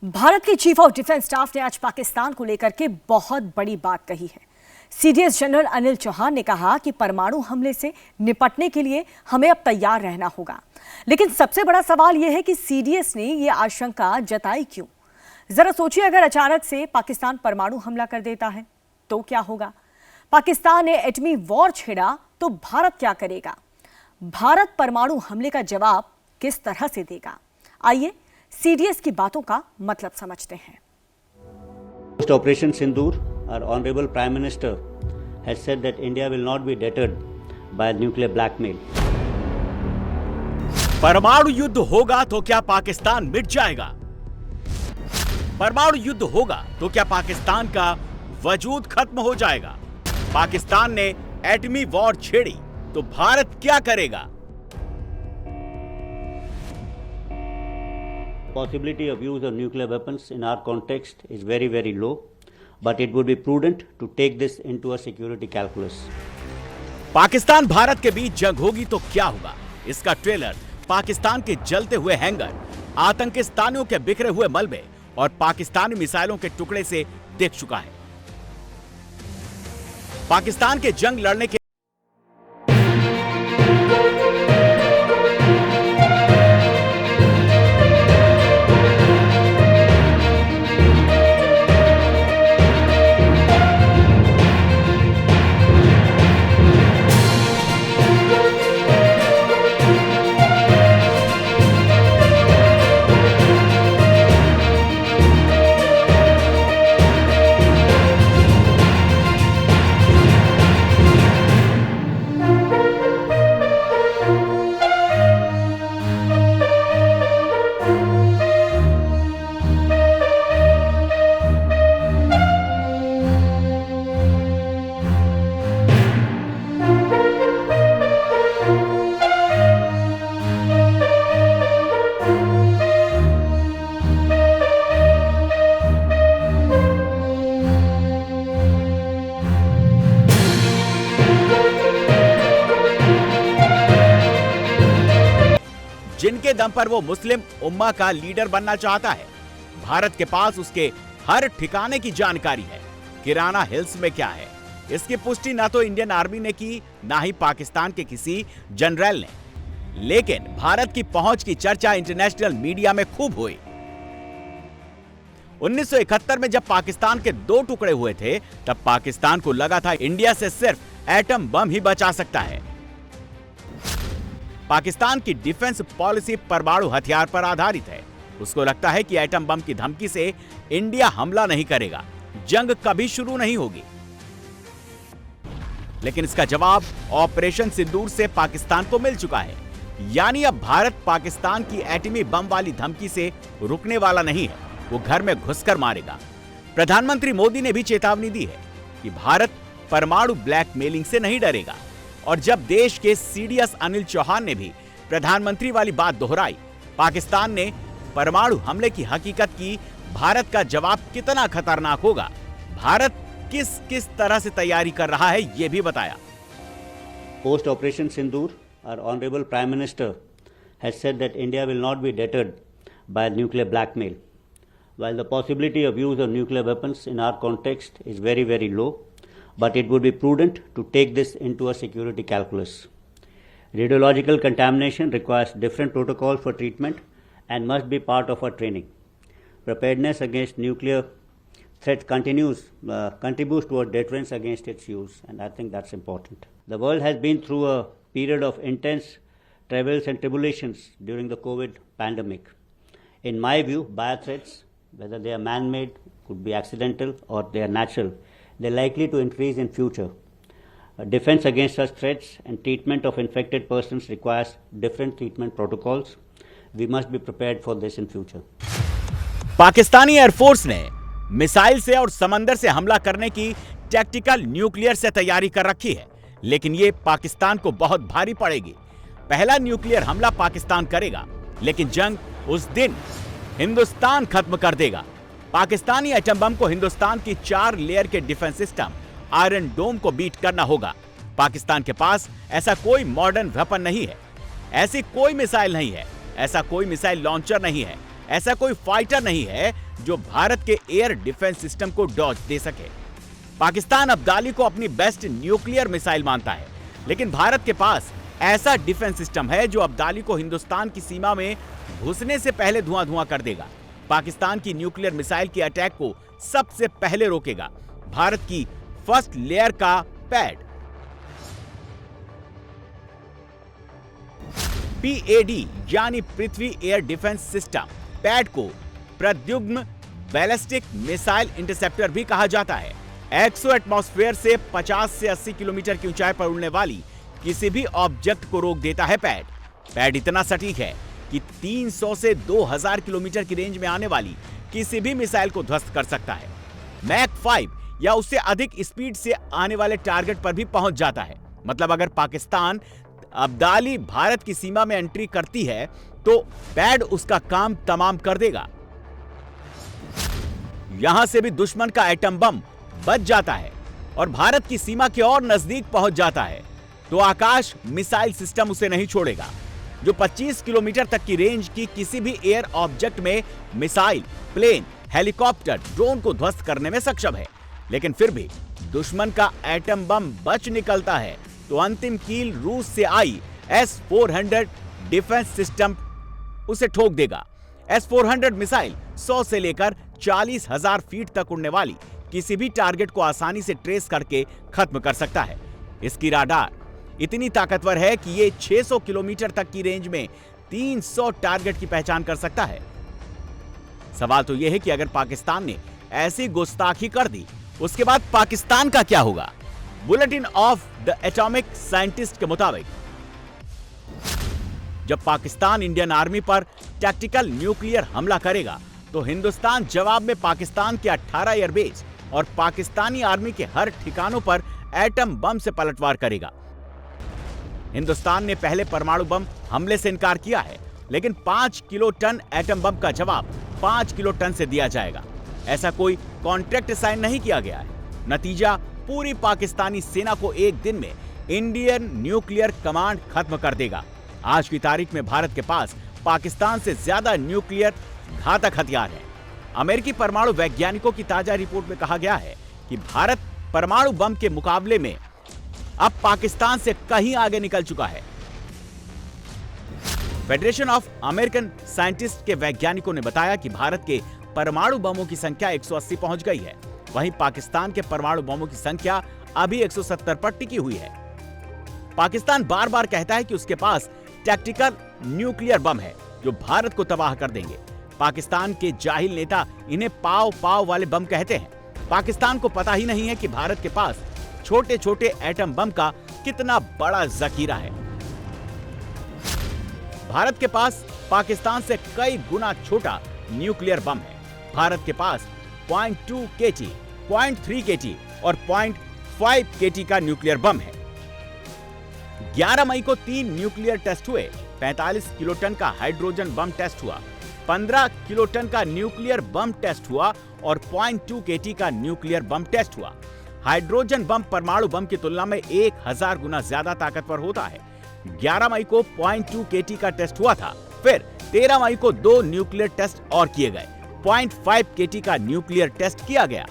भारत के chief of defence staff ने आज पाकिस्तान को लेकर के बहुत बड़ी बात कही है। सीडीएस जनरल अनिल चौहान ने कहा कि परमाणु हमले से निपटने के लिए हमें अब तैयार रहना होगा। लेकिन सबसे बड़ा सवाल यह है कि सीडीएस ने यह आशंका जताई क्यों? जरा सोचिए, अगर अचानक से पाकिस्तान परमाणु हमला कर देता है तो क्या होगा? पाकिस्तान ने एटमी वॉर छेड़ा तो भारत क्या करेगा? भारत परमाणु हमले का जवाब किस तरह से देगा? आइए सीडीएस की बातों का मतलब समझते हैं। Post Operation Sindoor, our Honorable Prime Minister has said that India will not be deterred by nuclear blackmail. परमाणु युद्ध होगा तो क्या पाकिस्तान मिट जाएगा? परमाणु युद्ध होगा तो क्या पाकिस्तान का वजूद खत्म हो जाएगा? पाकिस्तान ने एटमी वॉर छेड़ी तो भारत क्या करेगा? Possibility of use of nuclear weapons in our context is very, very low, but it would be prudent to take this into a security calculus. Pakistan Bharat के बीच जंग होगी तो क्या होगा? इसका ट्रेलर पाकिस्तान के जलते हुए हैंगर, आतंकिस्तानियों के बिखरे हुए मलबे और पाकिस्तानी मिसाइलों के टुकड़े से दिख चुका है। पाकिस्तान के जंग लड़ने के जिनके दम पर वो मुस्लिम उम्मा का लीडर बनना चाहता है। भारत के पास उसके हर ठिकाने की जानकारी है। किराना हिल्स में क्या है, इसकी पुष्टि ना तो इंडियन आर्मी ने की, ना ही पाकिस्तान के किसी जनरल ने। लेकिन भारत की पहुंच की चर्चा इंटरनेशनल मीडिया में खूब हुई। 1971 में जब पाकिस्तान के 2 टुकड़े हुए थे, तब पाकिस्तान को लगा था इंडिया से सिर्फ एटम बम ही बचा सकता है। पाकिस्तान की डिफेंस पॉलिसी परमाणु हथियार पर आधारित है। उसको लगता है कि एटम बम की धमकी से इंडिया हमला नहीं करेगा, जंग कभी शुरू नहीं होगी। लेकिन इसका जवाब ऑपरेशन सिंदूर से पाकिस्तान को मिल चुका है। यानी अब भारत पाकिस्तान की एटमी बम वाली धमकी से रुकने वाला नहीं है, वो घर में घुसकर मारेगा। प्रधानमंत्री मोदी ने भी चेतावनी दी है कि भारत परमाणु ब्लैकमेलिंग से नहीं डरेगा। और जब देश के सीडीएस अनिल चौहान ने भी प्रधानमंत्री वाली बात दोहराई, पाकिस्तान ने परमाणु हमले की हकीकत की, भारत का जवाब कितना खतरनाक होगा, भारत किस किस तरह से तैयारी कर रहा है, यह भी बताया। Post Operation Sindoor, our Honorable Prime Minister has said that India will not be deterred by nuclear blackmail. While the possibility of use of nuclear weapons in our context is very, very low, but it would be prudent to take this into a security calculus. Radiological contamination requires different protocols for treatment and must be part of our training. Preparedness against nuclear threat contributes toward deterrence against its use, and I think that's important. The world has been through a period of intense travails and tribulations during the COVID pandemic. In my view, biothreats, whether they are man-made, could be accidental, or they are natural, they're likely to increase in future. Defense against such threats and treatment of infected persons requires different treatment protocols. We must be prepared for this in future. Pakistani air force ने missile से और समंदर से हमला करने की tactical nuclear से तैयारी कर रखी है, लेकिन ये पाकिस्तान को बहुत भारी पड़ेगी। पहला न्यूक्लियर हमला पाकिस्तान करेगा, लेकिन जंग उस दिन हिंदुस्तान खत्म कर देगा। पाकिस्तानी एटम बम को हिंदुस्तान की 4 लेयर के डिफेंस सिस्टम आयरन डोम को बीट करना होगा। पाकिस्तान के पास ऐसा कोई मॉडर्न वेपन नहीं है, ऐसी कोई मिसाइल नहीं है, ऐसा कोई मिसाइल लॉन्चर नहीं है, ऐसा कोई फाइटर नहीं है जो भारत के एयर डिफेंस सिस्टम को डॉज दे सके। पाकिस्तान अब्दाली को अपनी बेस्ट न्यूक्लियर मिसाइल मानता है, लेकिन भारत के पास ऐसा डिफेंस सिस्टम है जो अब्दाली को हिंदुस्तान की सीमा में घुसने से पहले धुआं कर देगा। पाकिस्तान की न्यूक्लियर मिसाइल के अटैक को सबसे पहले रोकेगा भारत की फर्स्ट लेयर का पैड। पीएडी यानी पृथ्वी एयर डिफेंस सिस्टम पैड को प्रद्युम्न बैलिस्टिक मिसाइल इंटरसेप्टर भी कहा जाता है। 100 एटमॉस्फेयर से 50 से 80 किलोमीटर की ऊंचाई पर उड़ने वाली किसी भी ऑब्जेक्ट को रोक देता है पैड इतना सटीक है कि 300 से 2000 किलोमीटर की रेंज में आने वाली किसी भी मिसाइल को ध्वस्त कर सकता है। मैक 5 या उससे अधिक स्पीड से आने वाले टारगेट पर भी पहुंच जाता है। मतलब अगर पाकिस्तान अब्दाली भारत की सीमा में एंट्री करती है तो पैड उसका काम तमाम कर देगा। यहां से भी दुश्मन का एटम बम बच जाता है और भारत की सीमा के और नजदीक पहुंच जाता है तो आकाश मिसाइल सिस्टम उसे नहीं छोड़ेगा, जो 25 किलोमीटर तक की रेंज की किसी भी एयर ऑब्जेक्ट में मिसाइल, प्लेन, हेलीकॉप्टर, ड्रोन को ध्वस्त करने में सक्षम है। लेकिन फिर भी दुश्मन का एटम बम बच निकलता है तो अंतिम कील रूस से आई S-400 डिफेंस सिस्टम उसे ठोक देगा। S-400 मिसाइल 100 से लेकर 40,000 फीट तक उड़ने वाली किसी भी टारगेट को आसानी से ट्रेस करके खत्म कर सकता है। इसकी राडार इतनी ताकतवर है कि ये 600 किलोमीटर तक की रेंज में 300 टारगेट की पहचान कर सकता है। सवाल तो यह है कि अगर पाकिस्तान ने ऐसी गुस्ताखी कर दी, उसके बाद पाकिस्तान का क्या होगा? Bulletin of the atomic scientist के मुताबिक जब पाकिस्तान इंडियन आर्मी पर टैक्टिकल न्यूक्लियर हमला करेगा तो हिंदुस्तान जवाब में पाकिस्तान के 18 एयरबेस और पाकिस्तानी आर्मी के हर ठिकानों पर एटम बम से पलटवार करेगा। हिंदुस्तान ने पहले परमाणु बम हमले से इनकार किया है, लेकिन 5 किलो टन एटम बम का जवाब 5 किलो टन से दिया जाएगा। ऐसा कोई कॉन्ट्रैक्ट साइन नहीं किया गया है। नतीजा पूरी पाकिस्तानी सेना को एक दिन में इंडियन न्यूक्लियर कमांड खत्म कर देगा। आज की तारीख में भारत के पास पाकिस्तान से ज्यादा न्यूक्लियर घातक हथियार है। अमेरिकी परमाणु वैज्ञानिकों की ताजा रिपोर्ट में कहा गया है कि भारत परमाणु बम के मुकाबले में अब पाकिस्तान से कहीं आगे निकल चुका है। फेडरेशन ऑफ अमेरिकन साइंटिस्ट के वैज्ञानिकों ने बताया कि भारत के परमाणु बमों की संख्या 180 पहुंच गई है, वहीं पाकिस्तान के परमाणु बमों की संख्या अभी 170 पर टिकी हुई है। पाकिस्तान बार बार कहता है कि उसके पास टैक्टिकल न्यूक्लियर बम है जो भारत को तबाह कर देंगे। पाकिस्तान के जाहिल नेता इन्हें पाव पाव वाले बम कहते हैं। पाकिस्तान को पता ही नहीं है कि भारत के पास छोटे छोटे एटम बम का कितना बड़ा जखीरा है। भारत के पास पाकिस्तान से कई गुना छोटा न्यूक्लियर बम है। भारत के पास 0.2 kT, 0.3 kT और 0.5 kT का न्यूक्लियर बम है। 11 मई को 3 न्यूक्लियर टेस्ट हुए। 45 किलोटन का हाइड्रोजन बम टेस्ट हुआ, 15 किलोटन का न्यूक्लियर बम टेस्ट हुआ और 0.2 kT का न्यूक्लियर बम टेस्ट हुआ। हाइड्रोजन बम परमाणु बम की तुलना में 1000 गुना ज्यादा ताकतवर होता है। 11 मई को 0.2 kT का टेस्ट हुआ था। फिर 13 मई को 2 न्यूक्लियर टेस्ट और किए गए। 0.5 kT का न्यूक्लियर टेस्ट किया गया।